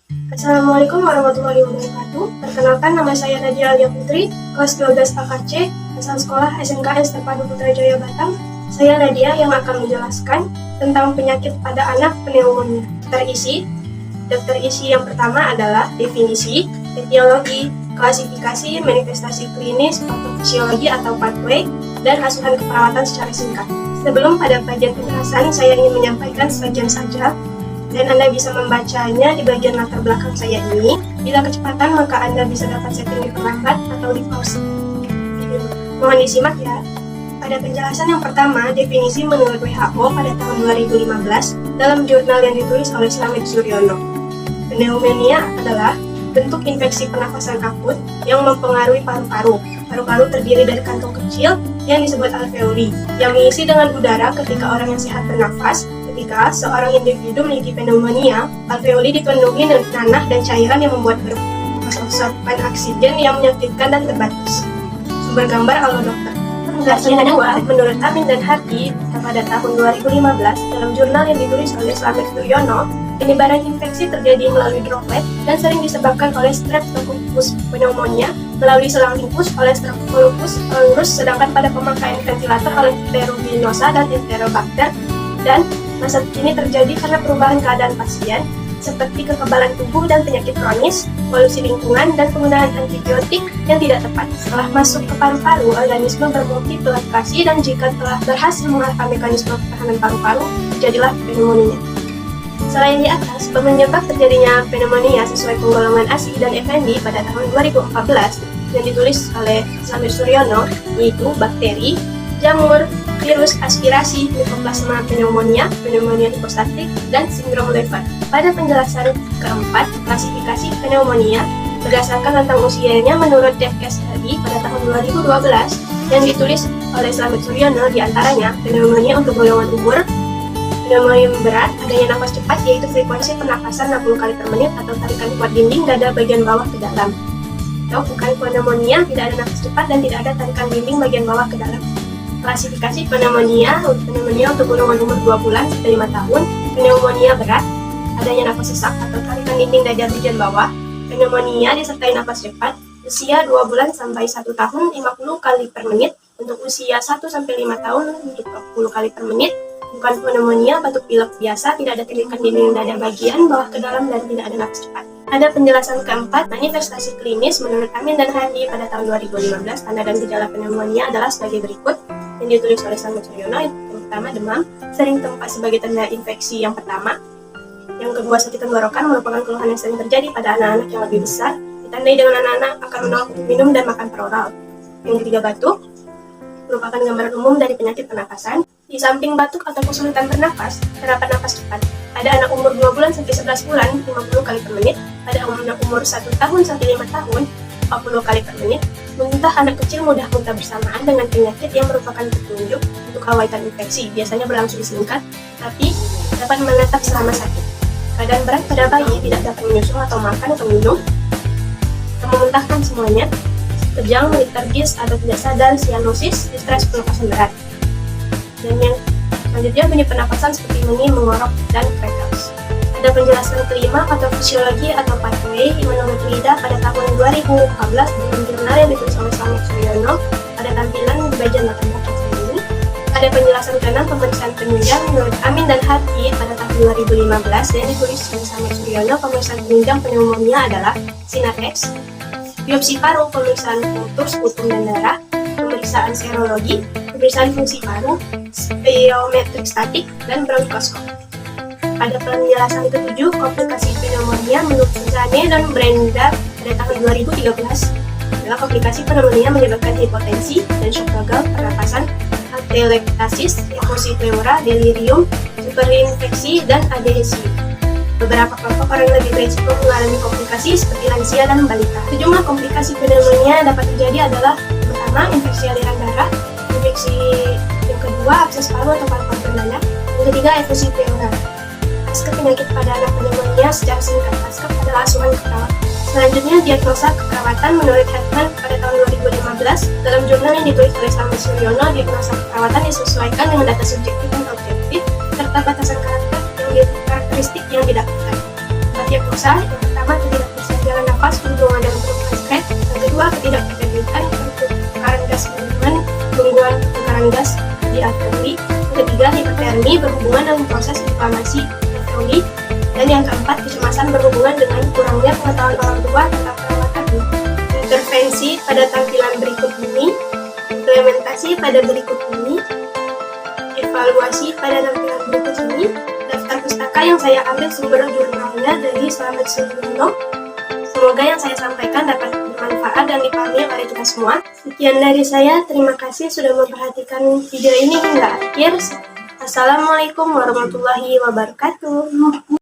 Assalamualaikum warahmatullahi wabarakatuh. Perkenalkan, nama saya Nadia Alia Putri, kelas 12 AKC, asal sekolah SMKS Terpadu Putrajaya Batang. Saya Nadia yang akan menjelaskan tentang penyakit pada anak pneumonia. Daftar isi yang pertama adalah definisi, etiologi, klasifikasi, manifestasi klinis, patofisiologi atau pathway, dan asuhan keperawatan secara singkat. Sebelum pada bagian penjelasan, saya ingin menyampaikan sebagian saja, dan Anda bisa membacanya di bagian latar belakang saya ini. Bila kecepatan, maka Anda bisa dapat setting diperlambat atau di pause. Mohon disimak ya. Pada penjelasan yang pertama, definisi menurut WHO pada tahun 2015 dalam jurnal yang ditulis oleh Slamet Suryono. Pneumonia adalah bentuk infeksi pernafasan akut yang mempengaruhi paru-paru. Paru-paru terdiri dari kantong kecil yang disebut alveoli, yang mengisi dengan udara ketika orang yang sehat bernafas. Ketika seorang individu memiliki pneumonia, alveoli dipenuhi dengan nanah dan cairan yang membuat pasokan oksigen yang menyakitkan dan terbatas. Sumber gambar Alodokter. Penjelasan kedua, menurut Amin dan Hardy pada tahun 2015 dalam jurnal yang ditulis oleh Slamet Suryono, penyebaran infeksi terjadi melalui droplet dan sering disebabkan oleh Streptococcus pneumonia melalui selang infus oleh Staphylococcus aureus, sedangkan pada pemakaian ventilator oleh Enterobacter dan Enterobacter. Dan masa kini terjadi karena perubahan keadaan pasien, seperti kekebalan tubuh dan penyakit kronis, polusi lingkungan, dan penggunaan antibiotik yang tidak tepat. Setelah masuk ke paru-paru, organisme bermultiplikasi, dan jika telah berhasil menghantam mekanisme pertahanan paru-paru, terjadilah pneumonia. Selain di atas, penyebab terjadinya pneumonia sesuai penggolongan ASI dan Effendi pada tahun 2014 yang ditulis oleh Slamet Suryono, yaitu bakteri, jamur, virus aspirasi, Mycoplasma pneumonia, pneumonia hipostatik, dan sindrom Leber. Pada penjelasan keempat, klasifikasi pneumonia berdasarkan rentang usianya menurut DFSRI pada tahun 2012 yang ditulis oleh Slamet Suryono, diantaranya pneumonia untuk golongan umur, pneumonia berat, adanya nafas cepat yaitu frekuensi pernafasan 60 kali per menit atau tarikan kuat dinding dada bagian bawah ke dalam. Atau bukan pneumonia, tidak ada nafas cepat dan tidak ada tarikan dinding bagian bawah ke dalam. Klasifikasi pneumonia untuk golongan umur 2 bulan sampai 5 tahun, pneumonia berat, adanya nafas sesak atau tarikan dinding dada bagian bawah, pneumonia disertai nafas cepat, usia 2 bulan sampai 1 tahun 50 kali per menit, untuk usia 1 sampai 5 tahun untuk 40 kali per menit, bukan pneumonia, batuk pilek biasa, tidak ada tarikan dinding dada bagian bawah ke dalam dan tidak ada nafas cepat. Ada penjelasan keempat, manifestasi klinis menurut Amin dan Hardy pada tahun 2015, tanda dan gejala pneumonia adalah sebagai berikut, yang ditulis oleh Slamet Suryono. Yang pertama, demam, sering tampak sebagai tanda infeksi yang pertama. Yang kedua, sakit tenggorokan merupakan keluhan yang sering terjadi pada anak-anak yang lebih besar, ditandai dengan anak-anak akan menolak untuk minum dan makan per oral. Yang ketiga, batuk, merupakan gambaran umum dari penyakit pernapasan. Di samping batuk atau kesulitan bernapas, terdapat napas cepat. Pada anak umur 2 bulan sampai 11 bulan, 50 kali per menit. Pada anak umur 1 tahun sampai 5 tahun, 40 kali per menit. Muntah, anak kecil mudah muntah bersamaan dengan penyakit yang merupakan petunjuk untuk kawaitan infeksi, biasanya berlangsung singkat, tapi dapat menetap selama sakit. Keadaan berat pada bayi tidak dapat menyusu atau makan atau minum, memuntahkan semuanya, kejang, letargis atau tidak sadar, sianosis, stres pernapasan berat. Dan yang selanjutnya bunyi pernapasan seperti meni, mengorok, dan kreks. Ada penjelasan kelima, patofisiologi atau pathway menurut LIDA pada tahun 2014 dalam jurnal yang ditulis oleh Slamet Suryono. Ada tampilan di bagian latar belakang ini. Ada penjelasan keenam, pemeriksaan penunjang menurut Amin dan Hardy pada tahun 2015 yang ditulis oleh Slamet Suryono. Pemeriksaan penunjang pneumonia adalah SINATEX, biopsi paru, pemeriksaan kultur sputum dan darah, pemeriksaan serologi, pemeriksaan fungsi paru, spirometrik statik, dan bronkoskop. Pada penjelasan ketujuh, komplikasi pneumonia menurut Zane dan Brenda pada tahun 2013 adalah komplikasi pneumonia menyebabkan hipotensi dan shock gagal pernapasan, atelektasis, emosi pleura, delirium, superinfeksi, dan adhesi. Beberapa kelompok orang lebih berisiko mengalami komplikasi seperti lansia dan balita. Sejumlah komplikasi pneumonia dapat terjadi adalah pertama, infeksi aliran darah, infeksi yang kedua, abses paru atau paru-paru berdarah, yang ketiga, efusi pleura. Askep penyakit pada anak pneumonia secara singkat. Askep adalah asuhan keperawatan. Selanjutnya, diagnosa keperawatan menurut Hetman pada tahun 2015 dalam jurnal yang ditulis oleh Slamet Suryono. Diagnosa keperawatan disesuaikan dengan data subjektif dan objektif serta batasan karakteristik yang didapatkan. diagnosa, yang pertama ketidakbisaan jalan nafas berhubungan dengan penurunan stres, yang kedua ketidakpercayaan untuk tekanan gas kandungan, gangguan tekanan gas di arteri, yang ketiga hipertermi berhubungan dengan proses inflamasi arteri, dan yang keempat kecemasan berhubungan dengan kurangnya pengetahuan orang tua tentang perawatan. Intervensi pada tampilan berikut ini, implementasi pada berikut ini, evaluasi pada tampilan berikut ini. Daftar pustaka yang saya ambil sumber jurnalnya dari Slamet Suyono. Semoga yang saya sampaikan dapat bermanfaat dan dipahami oleh kita semua. Sekian dari saya, terima kasih sudah memperhatikan video ini hingga akhir. Assalamualaikum warahmatullahi wabarakatuh.